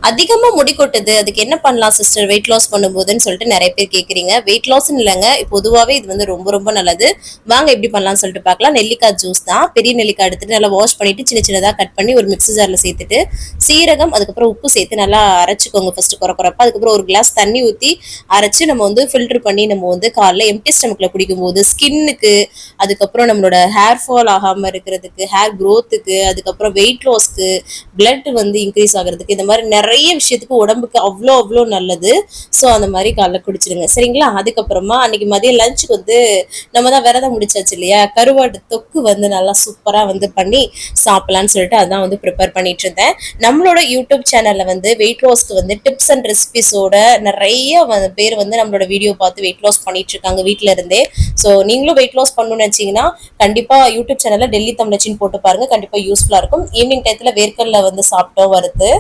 அதிகமா முடி கொட்டுது, அதுக்கு என்ன பண்ணலாம் சிஸ்டர் வெயிட் லாஸ் பண்ணும்போதுன்னு சொல்லிட்டு நிறைய பேர் கேக்குறீங்க. வெயிட் லாஸ்ன்னு இல்லைங்க, பொதுவாவே இது வந்து ரொம்ப ரொம்ப நல்லது. வாங்க எப்படி பண்ணலாம்னு சொல்லிட்டு பார்க்கலாம். நெல்லிக்காய் ஜூஸ் தான். பெரிய நெல்லிக்காய் எடுத்துட்டு நல்லா வாஷ் பண்ணிட்டு சின்ன சின்னதா கட் பண்ணி ஒரு மிக்ஸி ஜார்ல சேர்த்துட்டு சீரகம் அதுக்கப்புறம் உப்பு சேர்த்து நல்லா அரைச்சிக்கோங்க ஃபர்ஸ்ட் குறப்பா. அதுக்கப்புறம் ஒரு கிளாஸ் தண்ணி ஊற்றி அரைச்சு நம்ம வந்து ஃபில்டர் பண்ணி நம்ம வந்து காலைல எம்டி ஸ்டமக்ல குடிக்கும் போது ஸ்கின்னுக்கு, அதுக்கப்புறம் நம்மளோட ஹேர் ஃபால் ஆகாம இருக்கிறதுக்கு, ஹேர் க்ரோத்துக்கு, அதுக்கப்புறம் வெயிட் லாஸ்க்கு, பிளட் வந்து இன்க்ரீஸ் ஆகிறதுக்கு, இந்த மாதிரி நிறைய விஷயத்துக்கு உடம்புக்கு அவ்வளோ அவ்வளோ நல்லது. ஸோ அந்த மாதிரி காலைல குடிச்சிடுங்க சரிங்களா. அதுக்கப்புறமா அன்னைக்கு மதியம் லஞ்சுக்கு வந்து நம்ம தான் விரதம் முடிச்சாச்சு இல்லையா, கருவாட்டு தொக்கு வந்து நல்லா சூப்பரா வந்து பண்ணி சாப்பிடலான்னு சொல்லிட்டு அதான் வந்து ப்ரிப்பேர் பண்ணிட்டு இருந்தேன். நம்மளோட யூடியூப் சேனல்ல வந்து வெயிட் லாஸ்க்கு வந்து டிப்ஸ் அண்ட் ரெசிபிஸோட நிறைய பேர் வந்து நம்மளோட வீடியோ பார்த்து வெயிட் லாஸ் பண்ணிட்டு இருக்காங்க வீட்டுல இருந்தே. ஸோ நீங்களும் வெயிட் லாஸ் பண்ணணும்னு நினைச்சீங்கன்னா கண்டிப்பா யூடியூப் சேனல்ல டெல்லி தமிழச்சின்னு போட்டு பாருங்க, கண்டிப்பா யூஸ்ஃபுல்லா இருக்கும். ஈவினிங் டயத்துல வேர்க்கல்ல வந்து சாப்பிட்டோம் வறுத்து